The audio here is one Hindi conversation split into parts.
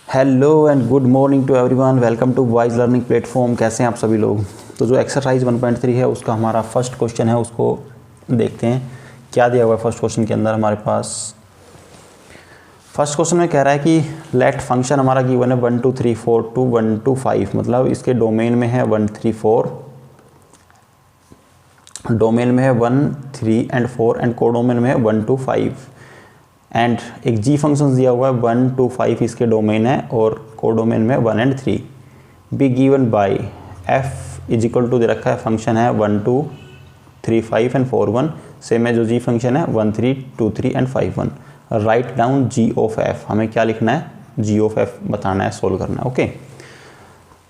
Hello and good morning to everyone, welcome to wise learning platform. कैसे हैं आप सभी लोग। तो जो एक्सरसाइज 1.3 है उसका हमारा फर्स्ट क्वेश्चन है, उसको देखते हैं क्या दिया हुआ है। फर्स्ट क्वेश्चन के अंदर हमारे पास फर्स्ट क्वेश्चन में कह रहा है कि लेट फंक्शन हमारा गिवन है 1 2 3 4 टू 1 2 5, मतलब इसके डोमेन में है 1 3 4, डोमेन में है 1 3 एंड 4 एंड कोडोमेन में है 1 2 5 एंड एक जी फंक्शन दिया हुआ है 1 2 5 इसके डोमेन है और कोडोमेन में 1 and 3 be given by f is equal to दे रखा है फंक्शन है 1 2 3 5 एंड 4 1, सेम है जो जी फंक्शन है 1 3 2 3 and 5 1। Write down G of F, हमें क्या लिखना है, जी ऑफ एफ बताना है, सोल्व करना है। ओके,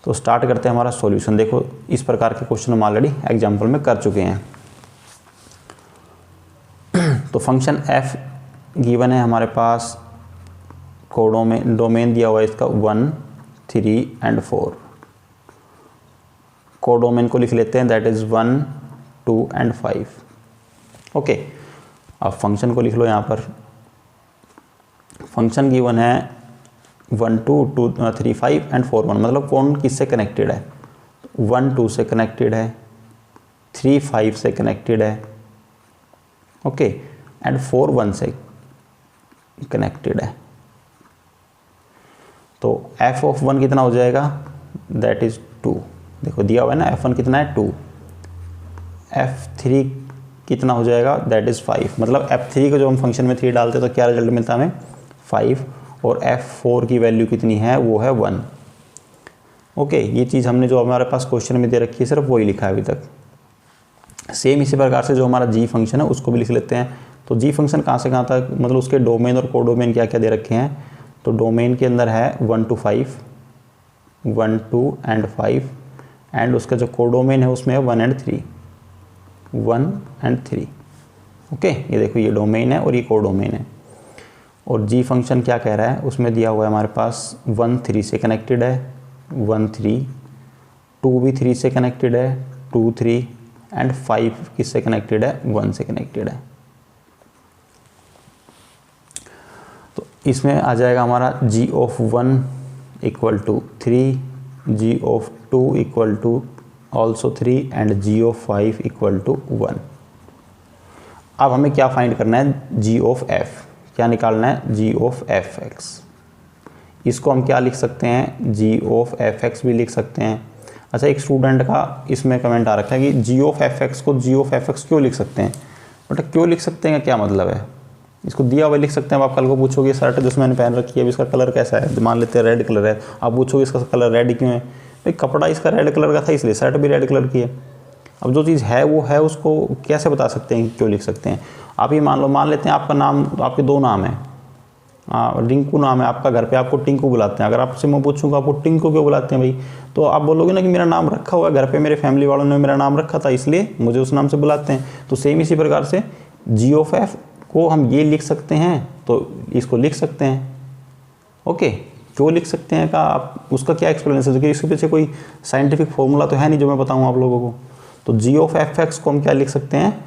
तो स्टार्ट करते हैं हमारा सॉल्यूशन। देखो इस प्रकार के क्वेश्चन हम ऑलरेडी एग्जाम्पल में कर चुके हैं। तो फंक्शन एफ गिवन है हमारे पास, कोडोमेन डोमेन दिया हुआ है इसका 1 3 एंड 4। कोडोमेन को लिख लेते हैं, दैट इज 1 2 एंड 5। ओके, अब फंक्शन को लिख लो यहाँ पर। फंक्शन गिवन है 1 2 2 3 5 एंड 4 1, मतलब कौन किससे कनेक्टेड है, 1 2 से कनेक्टेड है, 3 5 से कनेक्टेड है, ओके, एंड 4 1 से कनेक्टेड है। तो एफ ऑफ 1 कितना हो जाएगा, दैट इज 2। देखो दिया हुआ है ना, f1 कितना है 2, f3 कितना हो जाएगा, दैट इज 5। मतलब f3 को जो हम फंक्शन में 3 डालते हैं तो क्या रिजल्ट मिलता है हमें 5, और f4 की वैल्यू कितनी है, वो है 1। ओके, ये चीज़ हमने जो हमारे पास क्वेश्चन में दे रखी है सिर्फ वही लिखा है अभी तक। सेम इसी प्रकार से जो हमारा जी फंक्शन है उसको भी लिख लेते हैं। तो जी फंक्शन कहाँ से कहाँ तक, मतलब उसके डोमेन और कोडोमेन क्या क्या दे रखे हैं। तो डोमेन के अंदर है 1 2 5, 1 2 एंड 5, एंड उसका जो कोडोमेन है उसमें है 1 एंड 3, 1 एंड 3। ओके, ये देखो ये डोमेन है और ये कोडोमेन है। और जी फंक्शन क्या कह रहा है, उसमें दिया हुआ है हमारे पास 1 3 से कनेक्टेड है, 1 3, 2 भी 3 से कनेक्टेड है, 2 3, एंड 5 किससे कनेक्टेड है, 1 से कनेक्टेड है। तो इसमें आ जाएगा हमारा g of 1 equal to 3, g of 2 equal to also 3 and g of 5 equal to 1। अब हमें क्या फाइंड करना है, जी ऑफ एफ, क्या निकालना है, जी ऑफ एफ एक्स। इसको हम क्या लिख सकते हैं, जी ऑफ एफ एक्स भी लिख सकते हैं। अच्छा, एक स्टूडेंट का इसमें कमेंट आ रखा है कि जी ऑफ एफ एक्स को जी ऑफ एफ एक्स क्यों लिख सकते हैं। बट क्यों लिख सकते हैं, क्या मतलब है, इसको दिया हुआ लिख सकते हैं। अब आप कल को पूछोगे शर्ट जिसमें मैंने पहन रखी है, अब इसका कलर कैसा है, मान लेते हैं रेड कलर है, आप पूछोगे इसका कलर रेड क्यों है, भाई कपड़ा इसका रेड कलर का था इसलिए शर्ट भी रेड कलर की है। अब जो चीज़ है वो है, उसको कैसे बता सकते हैं, क्यों लिख सकते हैं। आप ये मान लेते हैं आपका नाम, आपके 2 नाम है, रिंकू नाम है आपका, घर पे आपको टिंकू बुलाते हैं। अगर आपसे मैं पूछूंगा आपको टिंकू क्यों बुलाते हैं भाई, तो आप बोलोगे ना कि मेरा नाम रखा हुआ है घर पे, मेरे फैमिली वालों ने मेरा नाम रखा था इसलिए मुझे उस नाम से बुलाते हैं। तो सेम इसी प्रकार से जी ऑफ एफ को हम ये लिख सकते हैं, तो इसको लिख सकते हैं। ओके, क्यों लिख सकते हैं का आप उसका क्या एक्सप्लेनेशन है, क्योंकि इसके पीछे कोई साइंटिफिक फॉर्मूला तो है नहीं जो मैं बताऊँ आप लोगों को। तो जी ऑफ एफ एक्स को हम क्या लिख सकते हैं,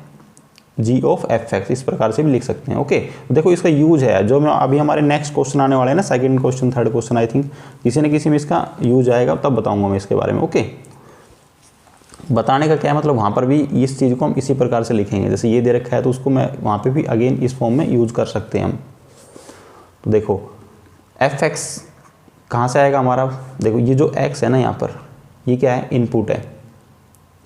जी ऑफ एफ एक्स, इस प्रकार से भी लिख सकते हैं। ओके, देखो इसका यूज है, जो मैं अभी हमारे नेक्स्ट क्वेश्चन आने वाले हैं ना, second question third question, I think किसी न किसी में इसका यूज आएगा, तब बताऊंगा मैं इसके बारे में। ओके, बताने का क्या है मतलब, वहाँ पर भी इस चीज़ को हम इसी प्रकार से लिखेंगे, जैसे ये दे रखा है तो उसको मैं वहाँ पे भी अगेन इस फॉर्म में यूज कर सकते हैं हम। तो देखो एफ एक्स कहाँ से आएगा हमारा, देखो ये जो एक्स है ना यहाँ पर, ये क्या है, इनपुट है,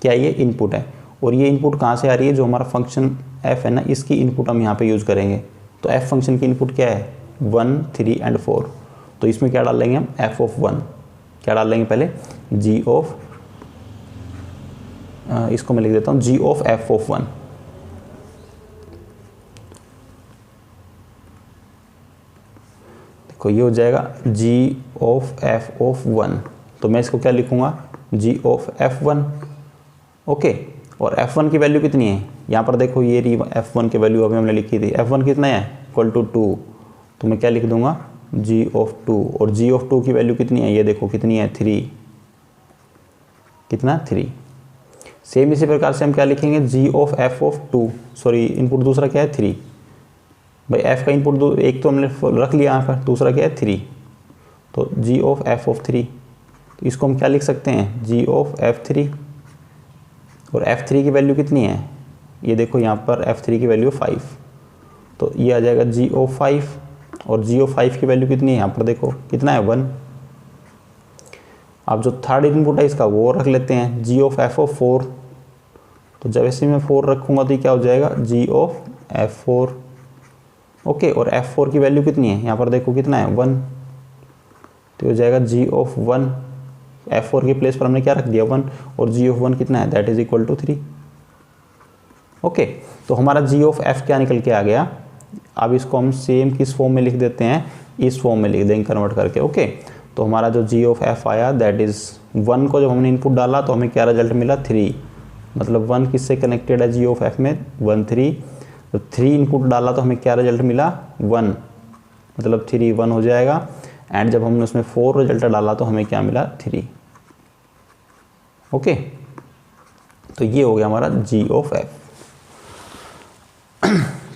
क्या ये इनपुट है, और ये इनपुट कहाँ से आ रही है, जो हमारा फंक्शन एफ है ना, इसकी इनपुट हम यहाँ पे यूज़ करेंगे। तो एफ फंक्शन की इनपुट क्या है, 1 3 एंड 4। तो इसमें क्या डाल लेंगे हम, एफ ऑफ 1, क्या डाल लेंगे पहले, जी ऑफ, इसको मैं लिख देता हूँ जी ऑफ एफ ऑफ 1। देखो ये हो जाएगा जी ऑफ एफ ऑफ 1, तो मैं इसको क्या लिखूँगा, जी ऑफ f1। ओके, और f1 की वैल्यू कितनी है, यहाँ पर देखो ये रही f1 की वैल्यू अभी हमने लिखी थी, f1 कितना है, इक्वल टू 2, तो मैं क्या लिख दूंगा, g ऑफ 2, और g ऑफ 2 की वैल्यू कितनी है, ये देखो कितनी है, 3, कितना 3। सेम इसी प्रकार से हम क्या लिखेंगे, g of f of 2, sorry input दूसरा क्या है, 3, भाई f का इनपुट एक तो हमने रख लिया यहाँ पर, दूसरा क्या है 3, तो g ऑफ f ऑफ 3, तो इसको हम क्या लिख सकते हैं, g ऑफ f3, और f3 की वैल्यू कितनी है, ये देखो यहाँ पर f3 की वैल्यू 5, तो ये आ जाएगा g ऑफ 5, और g ऑफ 5 की वैल्यू कितनी है, यहाँ पर देखो कितना है 1। अब जो थर्ड इनपुट है इसका वो रख लेते हैं, g ऑफ f ऑफ 4, तो जब ऐसे मैं 4 रखूँगा तो क्या हो जाएगा, g ऑफ f4, ओके। और f4 की वैल्यू कितनी है, यहाँ पर देखो कितना है 1, तो हो जाएगा g ऑफ 1, f4 के प्लेस पर हमने क्या रख दिया 1, और g ऑफ 1 कितना है, that is equal to 3, okay. तो हमारा g ऑफ f क्या निकल के आ गया। अब इसको हम सेम किस फॉर्म में लिख देते हैं, इस फॉर्म में लिख देंगे कन्वर्ट करके, ओके। तो हमारा जो g ऑफ f आया दैट इज 1 को जब हमने इनपुट डाला तो हमें क्या रिजल्ट मिला 3, मतलब 1 किससे कनेक्टेड है g ऑफ f में 1 3, तो 3 इनपुट डाला तो हमें क्या रिजल्ट मिला 1, मतलब 3 1 हो जाएगा। एंड जब हमने उसमें 4 रिजल्ट डाला तो हमें क्या मिला 3, ओके। तो ये हो गया हमारा g ऑफ f।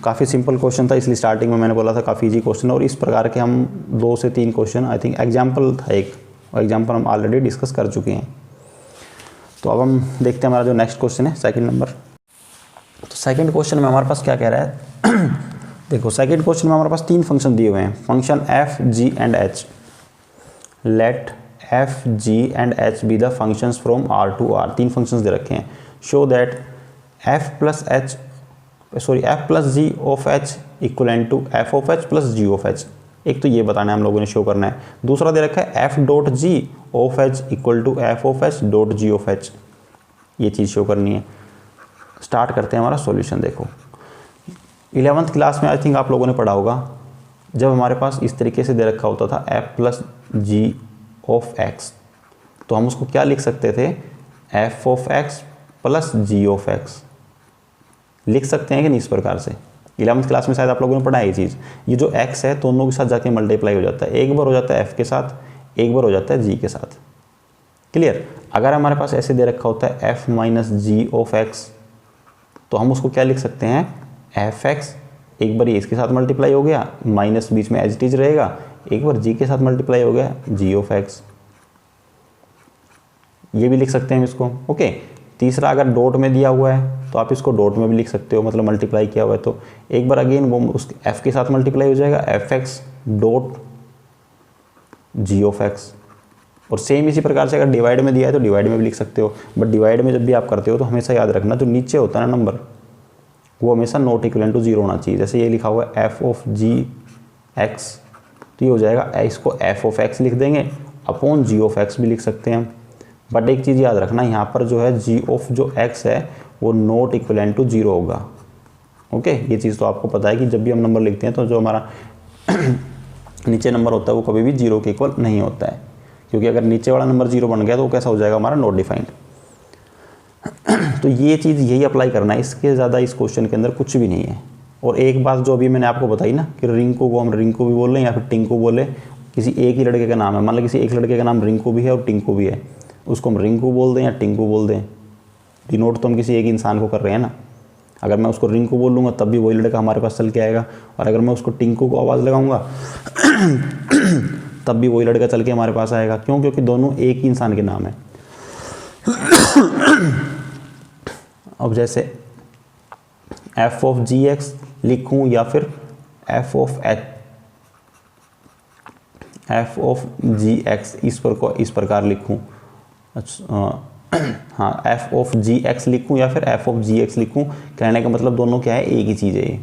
काफ़ी सिंपल क्वेश्चन था, इसलिए स्टार्टिंग में मैंने बोला था काफ़ी इजी क्वेश्चन, और इस प्रकार के हम 2 से 3 क्वेश्चन, आई थिंक एग्जाम्पल था एक, और एग्जाम्पल हम ऑलरेडी डिस्कस कर चुके हैं। तो अब हम देखते हैं हमारा जो नेक्स्ट क्वेश्चन है सेकंड नंबर। तो सेकंड क्वेश्चन में हमारे पास क्या कह रहा है देखो सेकंड क्वेश्चन में हमारे पास 3 फंक्शन दिए हुए हैं, function f, g and h। Let f, g and h be the functions from r to r, 3 functions दे रखे हैं। Show that f plus g of h equivalent to f of h plus g of h। एक तो ये बताना है हम लोगों ने, शो करना है। दूसरा दे रखा है f dot g of h equal to f of h dot g of h, ये चीज़ शो करनी है। स्टार्ट करते हैं हमारा सॉल्यूशन। देखो 11th क्लास में आई थिंक आप लोगों ने पढ़ा होगा, जब हमारे पास इस तरीके से दे रखा होता था f plus g of x, तो हम उसको क्या लिख सकते थे, f of x plus g of x लिख सकते हैं कि नहीं, इस प्रकार से। 11th क्लास में शायद आप लोगों ने पढ़ा है ये चीज़। ये जो x है दोनों के साथ जाके मल्टीप्लाई हो जाता है, एक बार हो जाता है f के साथ, एक बार हो जाता है g के साथ, क्लियर। अगर हमारे पास ऐसे दे रखा होता है f minus G of x, तो हम उसको क्या लिख सकते हैं, एफ एक्स, एक बार ये इसके साथ मल्टीप्लाई हो गया, माइनस बीच में एज इट इज रहेगा, एक बार जी के साथ मल्टीप्लाई हो गया जी ऑफ एक्स, ये भी लिख सकते हैं इसको, ओके। तीसरा अगर डॉट में दिया हुआ है तो आप इसको डॉट में भी लिख सकते हो, मतलब मल्टीप्लाई किया हुआ है तो एक बार अगेन वो उस एफ के साथ मल्टीप्लाई हो जाएगा, F x dot G of x. और सेम इसी प्रकार से अगर डिवाइड में दिया है तो डिवाइड में भी लिख सकते हो, बट डिवाइड में जब भी आप करते हो तो हमेशा याद रखना जो नीचे होता है ना नंबर, वो हमेशा नॉट इक्वल टू 0 होना चाहिए। जैसे ये लिखा हुआ है एफ ऑफ जी एक्स, तो ये हो जाएगा, इसको एफ ऑफ एक्स लिख देंगे, अपॉन जी ऑफ एक्स भी लिख सकते हैं। बट एक चीज़ याद रखना, यहाँ पर जो है जी ऑफ जो एक्स है वो नॉट इक्वल टू 0 होगा, ओके। ये चीज़ तो आपको पता है कि जब भी हम नंबर लिखते हैं तो जो हमारा नीचे नंबर होता है वो कभी भी 0 के इक्वल नहीं होता है, क्योंकि अगर नीचे वाला नंबर 0 बन गया तो वो कैसा हो जाएगा हमारा, नॉट डिफाइंड। तो ये चीज़ यही अप्लाई करना है, इसके ज़्यादा इस क्वेश्चन के अंदर कुछ भी नहीं है। और एक बात जो अभी मैंने आपको बताई ना कि रिंकू को हम रिंकू भी बोल रहे हैं या फिर टिंकू बोले, किसी एक ही लड़के का नाम है, मान लो किसी एक लड़के का नाम रिंकू भी है और टिंकू भी है, उसको हम रिंकू बोल दें या टिंकू बोल दें, डिनोट तो हम किसी एक इंसान को कर रहे हैं ना। अगर मैं उसको रिंकू बोल लूँगा तब भी वही लड़का हमारे पास चल के आएगा, और अगर मैं उसको टिंकू को आवाज़ लगाऊंगा तब भी वही लड़का चल के हमारे पास आएगा। क्यों? क्योंकि दोनों एक ही इंसान के नाम है। अब जैसे एफ ऑफ जी एक्स लिखूँ या फिर एफ ऑफ जी एक्स इस प्रकार लिखूँ, अच्छा हाँ, एफ ऑफ जी एक्स लिखूँ या फिर एफ ऑफ जी एक्स लिखूँ, कहने का मतलब दोनों क्या है, एक ही चीज़ है ये।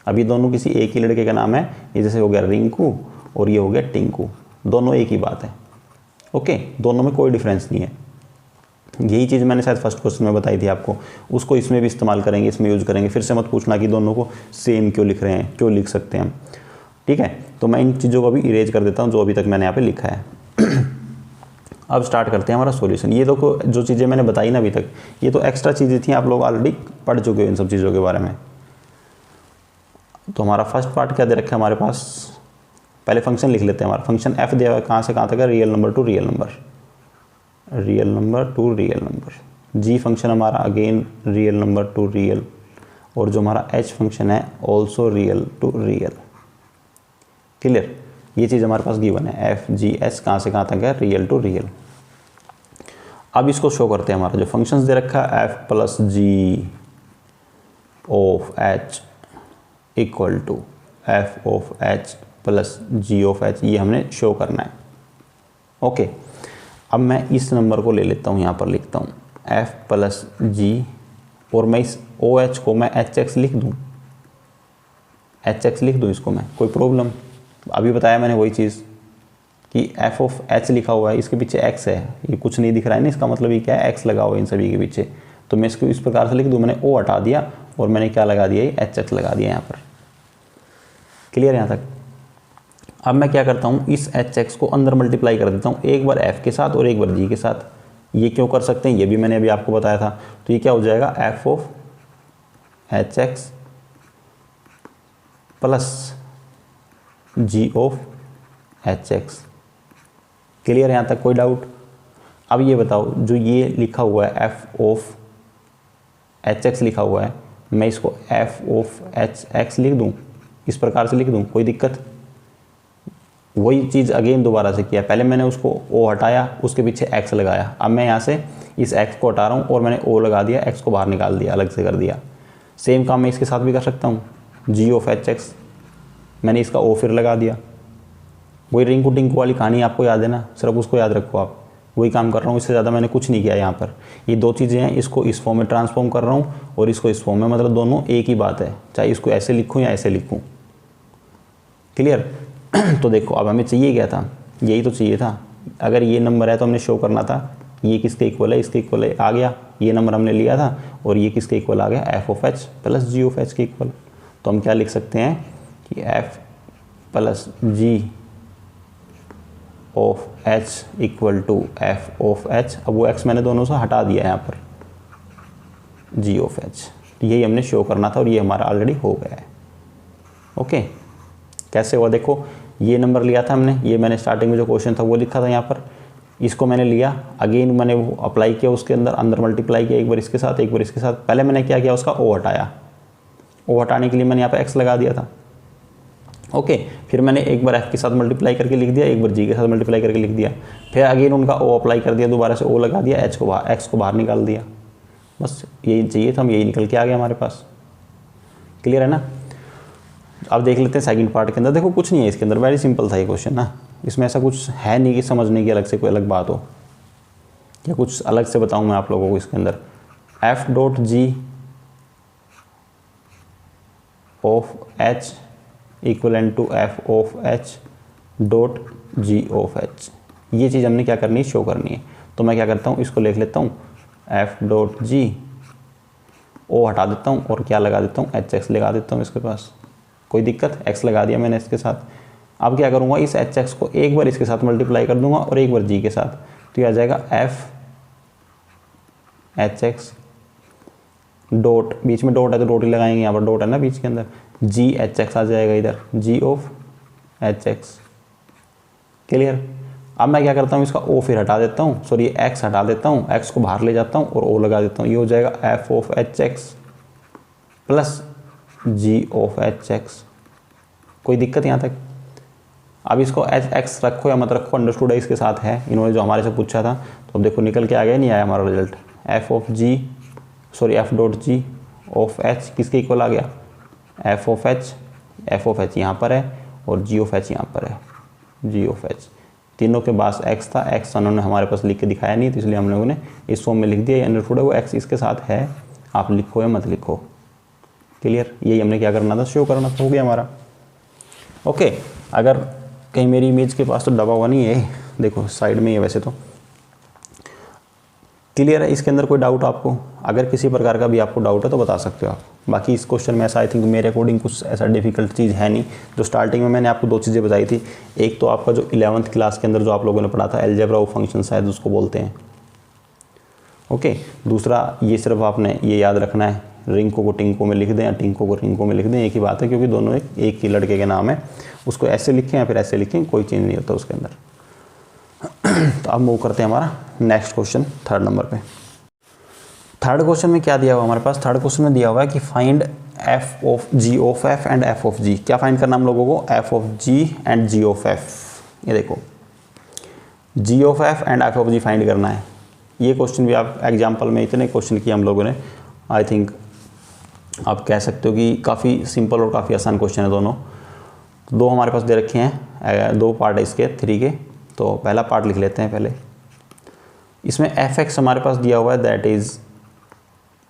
अब ये दोनों किसी एक ही लड़के का नाम है, ये जैसे हो गया रिंकू और ये हो गया टिंकू, दोनों एक ही बात है, ओके, दोनों में कोई डिफरेंस नहीं है। यही चीज़ मैंने शायद फर्स्ट क्वेश्चन में बताई थी आपको, उसको इसमें भी इस्तेमाल करेंगे, इसमें यूज़ करेंगे। फिर से मत पूछना कि दोनों को सेम क्यों लिख रहे हैं, क्यों लिख सकते हैं हम, ठीक है। तो मैं इन चीज़ों को भी इरेज कर देता हूँ जो अभी तक मैंने यहाँ पे लिखा है। अब स्टार्ट करते हैं हमारा सॉल्यूशन। ये देखो जो चीज़ें मैंने बताई ना अभी तक, ये तो एक्स्ट्रा चीज़ें थी, आप लोग ऑलरेडी पढ़ चुके हो इन सब चीज़ों के बारे में। तो हमारा फर्स्ट पार्ट क्या दे रखा है हमारे पास, पहले फंक्शन लिख लेते हैं। हमारा फंक्शन एफ दिया हुआ है, कहाँ से कहाँ तक है, real number to real number, real number to real number. G function हमारा again real number to real, और जो हमारा एच फंक्शन है also real to real, clear. ये चीज़ हमारे पास गिवन है, एफ जी एच कहाँ से कहाँ तक है, रियल टू रियल। अब इसको शो करते हैं, हमारा जो फंक्शंस दे रखा है F plus G of H equal to F of H plus G of H, ये हमने शो करना है। ओके, अब मैं इस नंबर को ले लेता हूँ, यहाँ पर लिखता हूँ एफ प्लस जी, और मैं इस ओ एच को मैं एच एक्स लिख दूँ, एच एक्स लिख दूँ इसको मैं, कोई प्रॉब्लम? अभी बताया मैंने वही चीज़ कि एफ ऑफ एच लिखा हुआ है, इसके पीछे एक्स है, ये कुछ नहीं दिख रहा है ना, इसका मतलब ये क्या है, एक्स लगा हुआ है इन सभी के पीछे। तो मैं इसको इस प्रकार से लिख दूँ, मैंने ओ हटा दिया और मैंने क्या लगा दिया, ये एच एक्स लगा दिया यहाँ पर। क्लियर यहाँ तक? अब मैं क्या करता हूँ, इस एच एक्स को अंदर मल्टीप्लाई कर देता हूँ, एक बार एफ के साथ और एक बार जी के साथ। ये क्यों कर सकते हैं, ये भी मैंने अभी आपको बताया था। तो ये क्या हो जाएगा, F of H X plus G of H X. Clear यहाँ तक, कोई डाउट? अब ये बताओ, जो ये लिखा हुआ है एफ ऑफ एच एक्स लिखा हुआ है, मैं इसको एफ ऑफ एच एक्स लिख दूँ, इस प्रकार से लिख दूँ, कोई दिक्कत? वही चीज़ अगेन दोबारा से किया, पहले मैंने उसको ओ हटाया, उसके पीछे एक्स लगाया, अब मैं यहाँ से इस एक्स को हटा रहा हूँ और मैंने ओ लगा दिया, एक्स को बाहर निकाल दिया, अलग से कर दिया। सेम काम मैं इसके साथ भी कर सकता हूँ, जी ऑफ एच एक्स, मैंने इसका ओ फिर लगा दिया। वही रिंकू टिंकू वाली कहानी आपको याद है ना, सिर्फ उसको याद रखो आप, वही काम कर रहा हूँ, इससे ज़्यादा मैंने कुछ नहीं किया यहाँ पर। ये दो चीज़ें हैं, इसको इस फॉर्म में ट्रांसफॉर्म कर रहा हूँ और इसको इस फॉर्म में, मतलब दोनों एक ही बात है, चाहे इसको ऐसे लिखूँ या ऐसे लिखूँ। क्लियर? तो देखो, अब हमें चाहिए क्या था, यही तो चाहिए था। अगर ये नंबर है तो हमने शो करना था ये किसके इक्वल है, इसके इक्वल है, आ गया, ये नंबर हमने लिया था, और ये किसके इक्वल आ गया, F of H plus G of H के इक्वल। तो हम क्या लिख सकते हैं कि F plus G of H equal to F of H, अब वो एक्स मैंने दोनों से हटा दिया यहाँ पर, जी ऑफ एच। तो यही हमने शो करना था और ये हमारा ऑलरेडी हो गया है। ओके, कैसे हुआ देखो, ये नंबर लिया था हमने, ये मैंने स्टार्टिंग में जो क्वेश्चन था वो लिखा था यहाँ पर, इसको मैंने लिया, अगेन मैंने वो अप्लाई किया, उसके अंदर मल्टीप्लाई किया, एक बार इसके साथ एक बार इसके साथ। पहले मैंने क्या किया, उसका ओ हटाया, ओ हटाने के लिए मैंने यहाँ पर एक्स लगा दिया था। ओके, फिर मैंने एक बार एफ के साथ मल्टीप्लाई करके लिख दिया, एक बार जी के साथ मल्टीप्लाई करके लिख दिया, फिर अगेन उनका ओ अप्लाई कर दिया, दोबारा से ओ लगा दिया, एक्स को बाहर निकाल दिया। बस यही चाहिए था, हम यही निकल के आ गया हमारे पास। क्लियर है ना? अब देख लेते हैं सेकंड पार्ट के अंदर। देखो कुछ नहीं है इसके अंदर, वेरी सिंपल था ये क्वेश्चन ना, इसमें ऐसा कुछ है नहीं कि समझने की अलग से कोई अलग बात हो या कुछ अलग से बताऊं मैं आप लोगों को। इसके अंदर F dot G of H equivalent to F of H dot G of H, ये चीज़ हमने क्या करनी है, शो करनी है। तो मैं क्या करता हूँ, इसको लिख लेता हूँ एफ डॉट जी, ओ हटा देता हूँ और क्या लगा देता हूँ, एच एक्स लगा देता हूँ इसके पास। कोई दिक्कत, एक्स लगा दिया मैंने इसके साथ। अब क्या करूँगा, इस एच एक्स को एक बार इसके साथ मल्टीप्लाई कर दूंगा और एक बार जी के साथ, तो ये आ जाएगा एफ एच एक्स डॉट, बीच में डॉट है तो डॉट ही लगाएंगे, यहाँ पर डॉट है ना बीच के अंदर, जी एच एक्स आ जाएगा इधर, जी ऑफ एच एक्स। क्लियर? अब मैं क्या करता हूँ, इसका ओ फिर हटा देता हूँ, सॉरी एक्स हटा देता हूँ, एक्स को बाहर ले जाता हूँ और ओ लगा देता हूँ, ये हो जाएगा F of H X plus G of H X. कोई दिक्कत यहाँ तक? अब इसको एच एक्स रखो या मत रखो, अंडरस्टूड है, इसके साथ है, इन्होंने जो हमारे से पूछा था। तो अब देखो निकल के आ गया, नहीं आया हमारा result, F of G, sorry F dot G of H किसके इक्वल आ गया, एफ ऑफ एच यहाँ पर है और जी ऑफ एच यहाँ पर है, जी ऑफ एच। तीनों के पास एक्स था, एक्स उन्होंने हमारे पास लिख के दिखाया नहीं, तो इसलिए हम लोगों ने इस फॉर्म में लिख दिया, अंडरस्टूड है, वो एक्स इसके साथ है, आप लिखो या मत लिखो। क्लियर? यही हमने क्या करना था, शो करना था, हो गया हमारा। ओके, अगर कहीं मेरी इमेज के पास तो दबा हुआ नहीं है, देखो साइड में ही है वैसे तो। क्लियर है? इसके अंदर कोई डाउट आपको? अगर किसी प्रकार का भी आपको डाउट है तो बता सकते हो आप। बाकी इस क्वेश्चन में ऐसा आई थिंक मेरे अकॉर्डिंग कुछ ऐसा डिफिकल्ट चीज़ है नहीं। जो स्टार्टिंग में मैंने आपको दो चीज़ें बताई थी, एक तो आपका जो 11th क्लास के अंदर जो आप लोगों ने पढ़ा था अलजेब्रा ऑफ फंक्शन, शायद उसको बोलते हैं। ओके, दूसरा ये सिर्फ आपने ये याद रखना है, रिंको को टिंको में लिख दें या टिंको को रिंको में लिख दें, एक ही बात है, क्योंकि दोनों एक ही लड़के के नाम है। उसको ऐसे लिखें या फिर ऐसे लिखें, कोई चेंज नहीं होता उसके अंदर। तो अब मूव करते हैं हमारा नेक्स्ट क्वेश्चन, थर्ड नंबर पे। थर्ड क्वेश्चन में क्या दिया हुआ हमारे पास, थर्ड क्वेश्चन में दिया हुआ है कि find f of g of f and f of g. क्या फाइंड करना हम लोगों को, f of g and g of f. ये देखो g of f and f of g find करना है। ये क्वेश्चन भी आप एग्जाम्पल में इतने क्वेश्चन किए हम लोगों ने, आई थिंक आप कह सकते हो कि काफ़ी सिंपल और काफ़ी आसान क्वेश्चन है दोनों। दो हमारे पास दे रखे हैं, दो पार्ट है इसके 3 के। तो पहला पार्ट लिख लेते हैं पहले। इसमें एफ एक्स हमारे पास दिया हुआ है, that is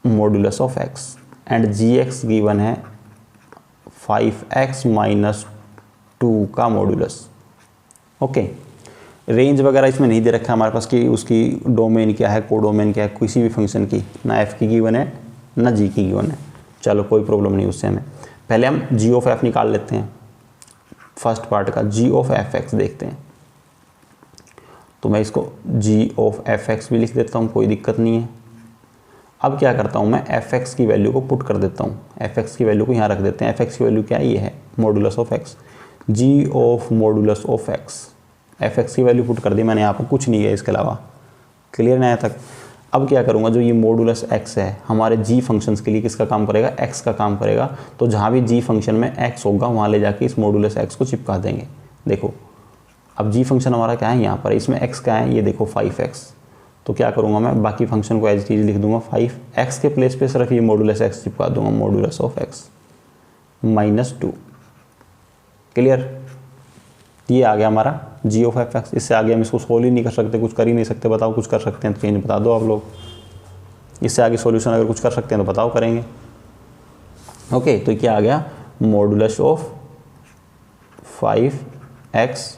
modulus of X, and G X given है 5x माइनस 2 का मॉड्यूलस। ओके, रेंज वगैरह इसमें नहीं दे रखा है हमारे पास कि उसकी डोमेन क्या है, कोडोमेन क्या है, किसी भी फंक्शन की, ना एफ की गिवन है ना जी की गिवन है। चलो कोई प्रॉब्लम नहीं उससे हमें। पहले हम जी ऑफ एफ निकाल लेते हैं, फर्स्ट पार्ट का जी ऑफ एफ एक्स देखते हैं। तो मैं इसको जी ऑफ एफ एक्स भी लिख देता हूँ, कोई दिक्कत नहीं है। अब क्या करता हूँ मैं, एफ एक्स की वैल्यू को पुट कर देता हूँ। एफ एक्स की वैल्यू को यहाँ रख देते हैं। एफ एक्स की वैल्यू क्या है, ये है modulus of X. G of modulus of X, F X की वैल्यू पुट कर दी मैंने यहाँ पर, कुछ नहीं है इसके अलावा। क्लियर ना यहाँ तक। अब क्या करूँगा, जो ये मॉडुलस एक्स है हमारे जी फंक्शंस के लिए किसका काम करेगा, एक्स का काम करेगा। तो जहाँ भी जी फंक्शन में एक्स होगा वहाँ ले जाके इस मॉडुलस एक्स को चिपका देंगे। देखो अब जी फंक्शन हमारा क्या है यहाँ पर, इसमें एक्स क्या है, ये देखो 5x। तो क्या करूँगा मैं, बाकी फंक्शन को एज चीज़ लिख दूंगा 5x के प्लेस पे सिर्फ ये मॉडुलस एक्स चिपका दूंगा, modulus of x minus 2। Clear, ये आ गया हमारा जी ऑफ एफ एक्स। इससे आगे हम इसको सोल्व ही नहीं कर सकते, कुछ कर ही नहीं सकते। बताओ कुछ कर सकते हैं तो चेंज बता दो आप लोग। इससे आगे सॉल्यूशन अगर कुछ कर सकते हैं तो बताओ, करेंगे। ओके, तो क्या आ गया, मॉडुलस ऑफ 5x,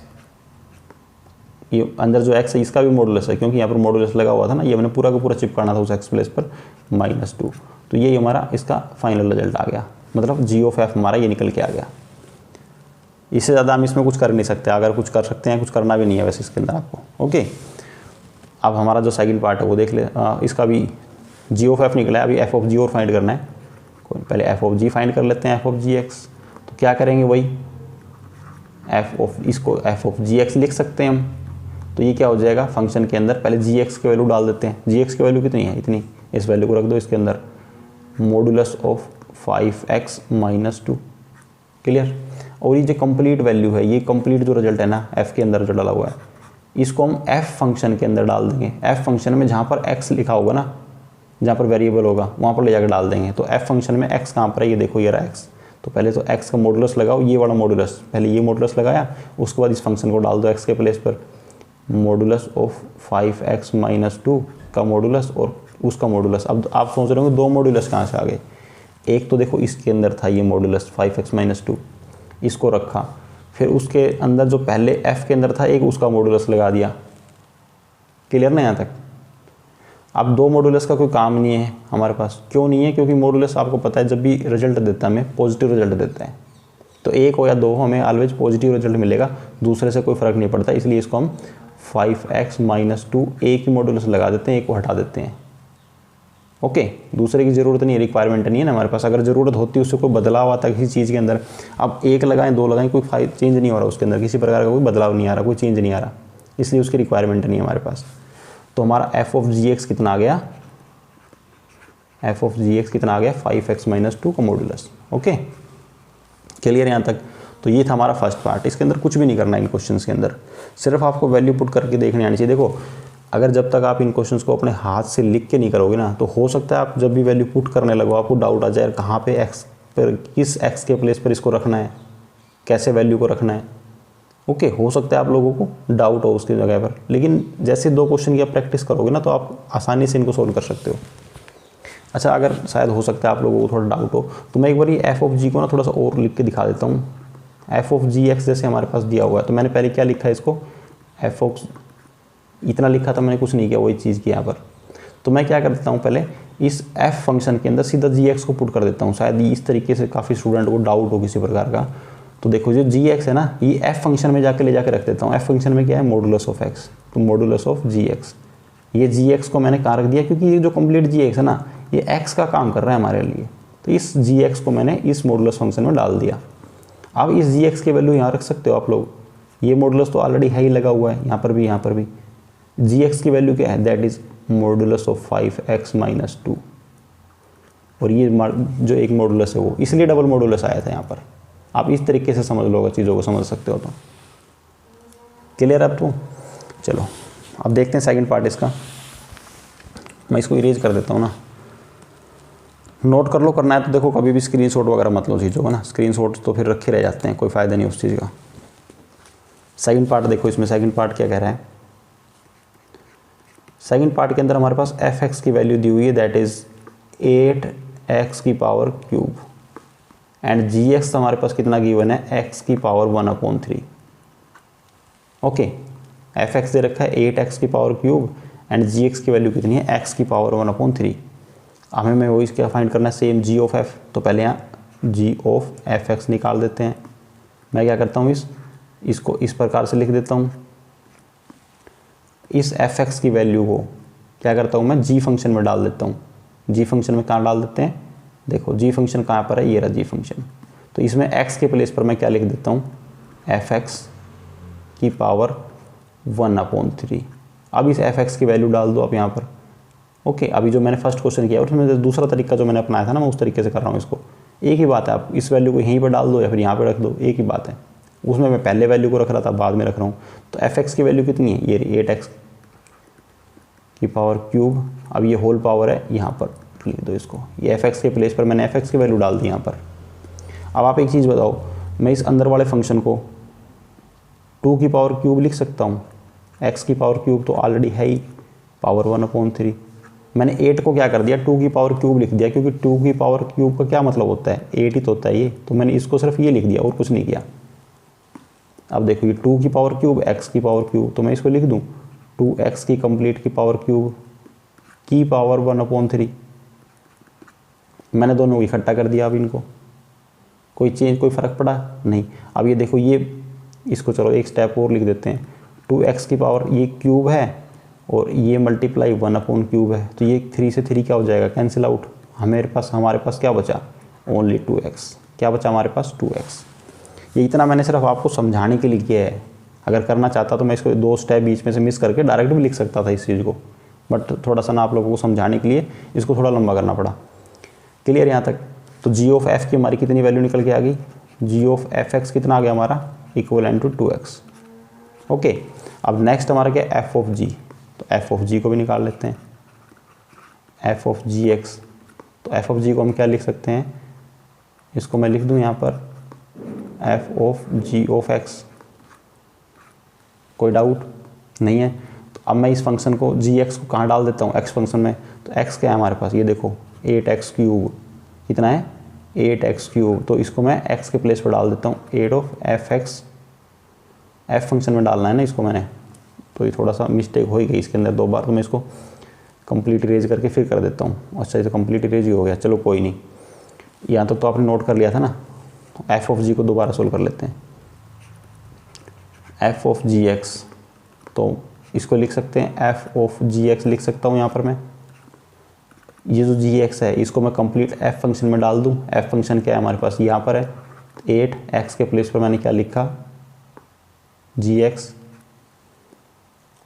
ये अंदर जो x है इसका भी मॉडुलस है, क्योंकि यहाँ पर मॉडुलस लगा हुआ था ना, ये मैंने पूरा का पूरा चिपकाना था उस x प्लेस पर, माइनस 2। तो ये हमारा इसका फाइनल रिजल्ट आ गया, मतलब जी ऑफ एफ हमारा ये निकल के आ गया। इससे ज़्यादा हम इसमें कुछ कर नहीं सकते। अगर कुछ कर सकते हैं, कुछ करना भी नहीं है वैसे इसके अंदर आपको। ओके, अब हमारा जो सेकंड पार्ट है वो देख ले। इसका भी जी ऑफ एफ निकला है, अभी एफ ऑफ जी और फाइंड करना है। पहले एफ ऑफ जी फाइंड कर लेते हैं, एफ ऑफ जी एक्स। तो क्या करेंगे, वही एफ ऑफ, इसको एफ ऑफ जी एक्स लिख सकते हैं हम। तो ये क्या हो जाएगा, फंक्शन के अंदर पहले जी एक्स की वैल्यू डाल देते हैं। जी एक्स की वैल्यू कितनी है, इतनी, इस वैल्यू को रख दो इसके अंदर, modulus of 5x minus 2। Clear. और ये जो कंप्लीट वैल्यू है, ये कंप्लीट जो रिजल्ट है ना एफ के अंदर जो डाला हुआ है, इसको हम एफ फंक्शन के अंदर डाल देंगे। एफ फंक्शन में जहाँ पर एक्स लिखा होगा ना, जहाँ पर वेरिएबल होगा वहाँ पर ले जाकर डाल देंगे। तो एफ फंक्शन में एक्स कहाँ पर है, ये देखो ये रहा एक्स। तो पहले तो एक्स का मॉडुलस लगाओ, ये वाला मॉडुलस, पहले ये मॉडुलस लगाया, उसके बाद इस फंक्शन को डाल दो एक्स के प्लेस पर। मॉडुलस ऑफ 5x माइनस 2 का मॉडुलस और उसका मॉडुलस। अब आप सोच रहे होंगे दो मॉडुलस कहाँ से आ गए। एक तो देखो इसके अंदर था ये मॉडुलस 5x माइनस 2, इसको रखा, फिर उसके अंदर जो पहले f के अंदर था एक, उसका मॉडुलस लगा दिया। क्लियर ना यहाँ तक। अब दो मॉडुलस का कोई काम नहीं है हमारे पास। क्यों नहीं है, क्योंकि मॉडुलस आपको पता है जब भी रिजल्ट देता है हमें पॉजिटिव रिजल्ट देता है। तो एक हो या दो हमें ऑलवेज पॉजिटिव रिजल्ट मिलेगा, दूसरे से कोई फ़र्क नहीं पड़ता। इसलिए इसको हम 5x माइनस 2 एक ही मॉडुलस लगा देते हैं, एक को हटा देते हैं। ओके, दूसरे की ज़रूरत नहीं है, रिक्वायरमेंट नहीं है ना हमारे पास। अगर ज़रूरत होती है, उससे कोई बदलाव आता है किसी चीज़ के अंदर, अब एक लगाएं दो लगाएं, कोई चेंज नहीं हो रहा उसके अंदर, किसी प्रकार का कोई बदलाव नहीं आ रहा, कोई चेंज नहीं आ रहा, इसलिए उसकी रिक्वायरमेंट नहीं है हमारे पास। तो हमारा एफ ऑफ जी एक्स कितना आ गया, एफ ऑफ जी एक्स कितना आ गया, 5x माइनस 2 का मॉडुलस। ओके, क्लियर यहाँ तक। तो ये था हमारा फर्स्ट पार्ट। इसके अंदर कुछ भी नहीं करना इन क्वेश्चंस के अंदर, सिर्फ आपको वैल्यू पुट करके देखने आनी चाहिए। देखो अगर जब तक आप इन क्वेश्चंस को अपने हाथ से लिख के नहीं करोगे ना, तो हो सकता है आप जब भी वैल्यू पुट करने लगो आपको डाउट आ जाए कहाँ पे एक्स पर, किस एक्स के प्लेस पर इसको रखना है, कैसे वैल्यू को रखना है। ओके, हो सकता है आप लोगों को डाउट हो उसकी जगह पर, लेकिन जैसे दो क्वेश्चन की आप प्रैक्टिस करोगे ना तो आप आसानी से इनको सोल्व कर सकते हो। अच्छा, अगर शायद हो सकता है आप लोगों को थोड़ा डाउट हो तो मैं एक बार ये एफ ऑफ जी को ना थोड़ा सा और लिख के दिखा देता हूँ। एफ ऑफ जी एक्स जैसे हमारे पास दिया हुआ है, तो मैंने पहले क्या लिखा है इसको, एफ ऑफ, इतना लिखा था मैंने, कुछ नहीं किया, वही चीज़ की यहाँ पर। तो मैं क्या कर देता हूँ, पहले इस एफ फंक्शन के अंदर सीधा जी एक्स को पुट कर देता हूँ। शायद इस तरीके से काफ़ी स्टूडेंट को डाउट हो किसी प्रकार का। तो देखो जो जी एक्स है ना, ये एफ फंक्शन में जाके ले जाकर रख देता हूँ। एफ फंक्शन में क्या है, मॉडुलस ऑफ एक्स, तो मॉडुलस ऑफ जी एक्स। ये जी एक्स को मैंने कहाँ रख दिया, क्योंकि ये जो कंप्लीट जी एक्स है ना, ये एक्स का काम कर रहा है हमारे लिए। तो इस जी एक्स को मैंने इस मॉडुलस फंक्शन में डाल दिया। अब इस जी एक्स की वैल्यू यहाँ रख सकते हो आप लोग। ये मॉडुलस तो ऑलरेडी है ही लगा हुआ है, यहाँ पर भी, यहाँ पर भी। जी एक्स की वैल्यू क्या है, that is modulus of 5x minus 2, और ये जो एक मॉडुलस है वो इसलिए डबल मॉडुलस आया था यहाँ पर। आप इस तरीके से समझ लो, अगर चीज़ों को समझ सकते हो तो। क्लियर अब तो चलो अब देखते हैं सेकंड पार्ट इसका। मैं इसको इरेज कर देता हूँ ना, नोट कर लो, करना है तो देखो, कभी भी स्क्रीनशॉट वगैरह मत लो चीज़ों को ना, स्क्रीनशॉट तो फिर रखे रह जाते हैं, कोई फ़ायदा नहीं उस चीज़ का। सेकंड पार्ट देखो, इसमें सेकंड पार्ट क्या कह रहा है। सेकंड पार्ट के अंदर हमारे पास f(x) की वैल्यू दी हुई है, दैट इज़ 8x की पावर क्यूब, एंड gx हमारे पास कितना गिवन है, x की पावर 1/3। ओके, f(x) दे रखा है 8x की पावर क्यूब, एंड gx की वैल्यू कितनी है, x की पावर 1/3। हमें वो इसका फाइंड करना है सेम g ऑफ f, तो पहले यहाँ g ऑफ f(x) निकाल देते हैं। मैं क्या करता हूँ, इसको इस प्रकार से लिख देता हूँ। इस f(x) की वैल्यू को क्या करता हूँ मैं, g फंक्शन में डाल देता हूँ। g फंक्शन में कहाँ डाल देते हैं, देखो g फंक्शन कहाँ पर है, ये रहा g फंक्शन। तो इसमें x के प्लेस पर मैं क्या लिख देता हूँ, f(x) की पावर 1/3। अब इस f(x) की वैल्यू डाल दो आप यहाँ पर। ओके, अभी जो मैंने फर्स्ट क्वेश्चन किया उसमें दूसरा तरीका जो मैंने अपनाया था ना, मैं उस तरीके से कर रहा हूँ इसको। एक ही बात है, आप इस वैल्यू को यहीं पर डाल दो या फिर यहाँ पर रख दो, एक ही बात है। उसमें मैं पहले वैल्यू को रख रहा था, बाद में रख रहा हूँ। तो f(x) की वैल्यू कितनी है, ये 8x की पावर क्यूब। अब ये होल पावर है, यहाँ पर लिख दो इसको। ये f(x) के प्लेस पर मैंने f(x) की वैल्यू डाल दी यहाँ पर। अब आप एक चीज़ बताओ, मैं इस अंदर वाले फंक्शन को 2 की पावर क्यूब लिख सकता हूँ, x की पावर क्यूब तो ऑलरेडी है ही, पावर 1/3। मैंने 8 को क्या कर दिया, 2 की पावर क्यूब लिख दिया, क्योंकि 2 की पावर क्यूब का क्या मतलब होता है, 8 ही तो होता है ये। तो मैंने इसको सिर्फ ये लिख दिया और कुछ नहीं किया। अब देखो, ये 2 की पावर क्यूब, x की पावर क्यूब, तो मैं इसको लिख दूँ 2x की कंप्लीट की पावर क्यूब की पावर 1/3। मैंने दोनों को इकट्ठा कर दिया। अब इनको कोई चेंज, कोई फ़र्क पड़ा नहीं। अब ये देखो, ये इसको चलो एक स्टेप और लिख देते हैं। 2x की पावर ये क्यूब है और ये मल्टीप्लाई 1/क्यूब है, तो ये 3 से 3 क्या हो जाएगा, कैंसिल आउट। हमारे पास क्या बचा, ओनली 2x। क्या बचा हमारे पास, 2x। ये इतना मैंने सिर्फ आपको समझाने के लिए किया है। अगर करना चाहता तो मैं इसको 2 स्टेप बीच में से मिस करके डायरेक्ट भी लिख सकता था इस चीज़ को, बट थोड़ा सा ना आप लोगों को समझाने के लिए इसको थोड़ा लंबा करना पड़ा। क्लियर यहाँ तक। तो g ऑफ f की हमारी कितनी वैल्यू निकल के आ गई, g ऑफ f(x) कितना आ गया हमारा, इक्वल टू 2x। ओके, अब नेक्स्ट हमारा क्या, f ऑफ g। तो f ऑफ g को भी निकाल लेते हैं, f ऑफ gx। तो f ऑफ g को हम क्या लिख सकते हैं, इसको मैं लिख दूं यहाँ पर f of g of x। कोई डाउट नहीं है। तो अब मैं इस फंक्शन को gx को कहाँ डाल देता हूँ, x फंक्शन में। तो x क्या है हमारे पास, ये देखो 8x क्यूब, कितना है 8x क्यूब। तो इसको मैं x के प्लेस पर डाल देता हूँ, 8 ऑफ f(x), f फंक्शन में डालना है ना इसको मैंने। तो ये थोड़ा सा मिस्टेक हो ही गई इसके अंदर 2 बार, तो मैं इसको कंप्लीट इरेज करके फिर कर देता हूँ। अच्छा, ये तो कंप्लीट इरेज ही हो गया, चलो कोई नहीं। यहाँ तो आपने नोट कर लिया था ना। f ऑफ g को दोबारा सोल्व कर लेते हैं, f ऑफ gx। तो इसको लिख सकते हैं f ऑफ gx लिख सकता हूँ यहाँ पर मैं। ये जो gx है इसको मैं कंप्लीट f फंक्शन में डाल दूँ। f फंक्शन क्या है हमारे पास, यहाँ पर है 8x के प्लेस पर मैंने क्या लिखा, gx।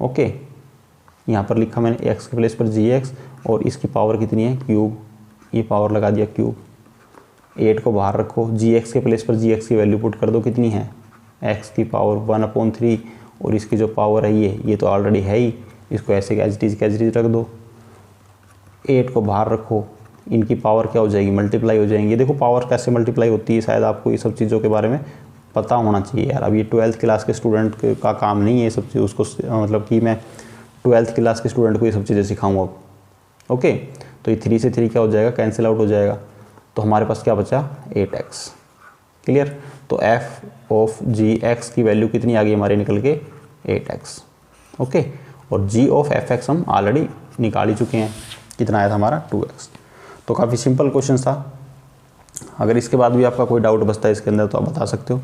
ओके, यहाँ पर लिखा मैंने x के प्लेस पर gx, और इसकी पावर कितनी है, क्यूब। ये पावर लगा दिया क्यूब। 8 को बाहर रखो, gx के प्लेस पर gx की वैल्यू पुट कर दो, कितनी है, x की पावर 1/3, और इसकी जो पावर है ये तो ऑलरेडी है ही, इसको ऐसे एज इट इज रख दो। 8 को बाहर रखो, इनकी पावर क्या हो जाएगी, मल्टीप्लाई हो जाएंगी। देखो पावर कैसे मल्टीप्लाई होती है, शायद आपको ये सब चीज़ों के बारे में पता होना चाहिए यार। अब ये 12th क्लास के स्टूडेंट का काम नहीं है ये सब चीज़, उसको मतलब कि मैं 12th क्लास के स्टूडेंट को ये सब चीज़ें सिखाऊँ अब। ओके, तो ये 3 से 3 क्या हो जाएगा, कैंसिल आउट हो जाएगा। तो हमारे पास क्या बचा, 8x। क्लियर। तो f ऑफ gx की वैल्यू कितनी आ गई हमारी निकल के, 8x। ओके, और g ऑफ f(x) हम ऑलरेडी निकाल ही चुके हैं, कितना आया था हमारा, 2x। तो काफ़ी सिंपल क्वेश्चन था। अगर इसके बाद भी आपका कोई डाउट बचता है इसके अंदर तो आप बता सकते हो।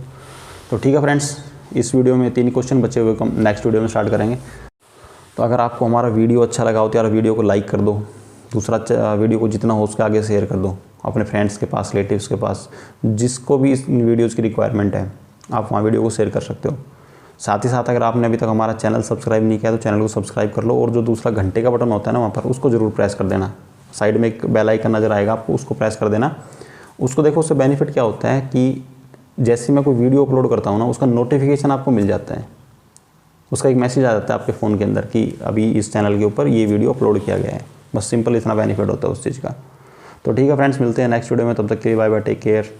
तो ठीक है फ्रेंड्स, इस वीडियो में 3 क्वेश्चन बचे हुए, हम नेक्स्ट वीडियो में स्टार्ट करेंगे। तो अगर आपको हमारा वीडियो अच्छा लगा हो तो यार वीडियो को लाइक कर दो। दूसरा, वीडियो को जितना हो उसके आगे शेयर कर दो अपने फ्रेंड्स के पास, रिलेटिव्स के पास, जिसको भी इस वीडियोज़ की रिक्वायरमेंट है आप वहाँ वीडियो को शेयर कर सकते हो। साथ ही साथ अगर आपने अभी तक हमारा चैनल सब्सक्राइब नहीं किया तो चैनल को सब्सक्राइब कर लो, और जो दूसरा घंटे का बटन होता है ना वहाँ पर, उसको ज़रूर प्रेस कर देना। साइड में एक बेल आइकन नज़र आएगा आपको, उसको प्रेस कर देना। उसको देखो, उससे बेनिफिट क्या होता है कि जैसे मैं कोई वीडियो अपलोड करता हूँ ना, उसका नोटिफिकेशन आपको मिल जाता है, उसका एक मैसेज आ जाता है आपके फ़ोन के अंदर कि अभी इस चैनल के ऊपर ये वीडियो अपलोड किया गया है। बस सिंपल इतना बेनिफिट होता है उस चीज़ का। तो ठीक है फ्रेंड्स, मिलते हैं नेक्स्ट वीडियो में, तब तक के लिए बाय बाय, टेक केयर।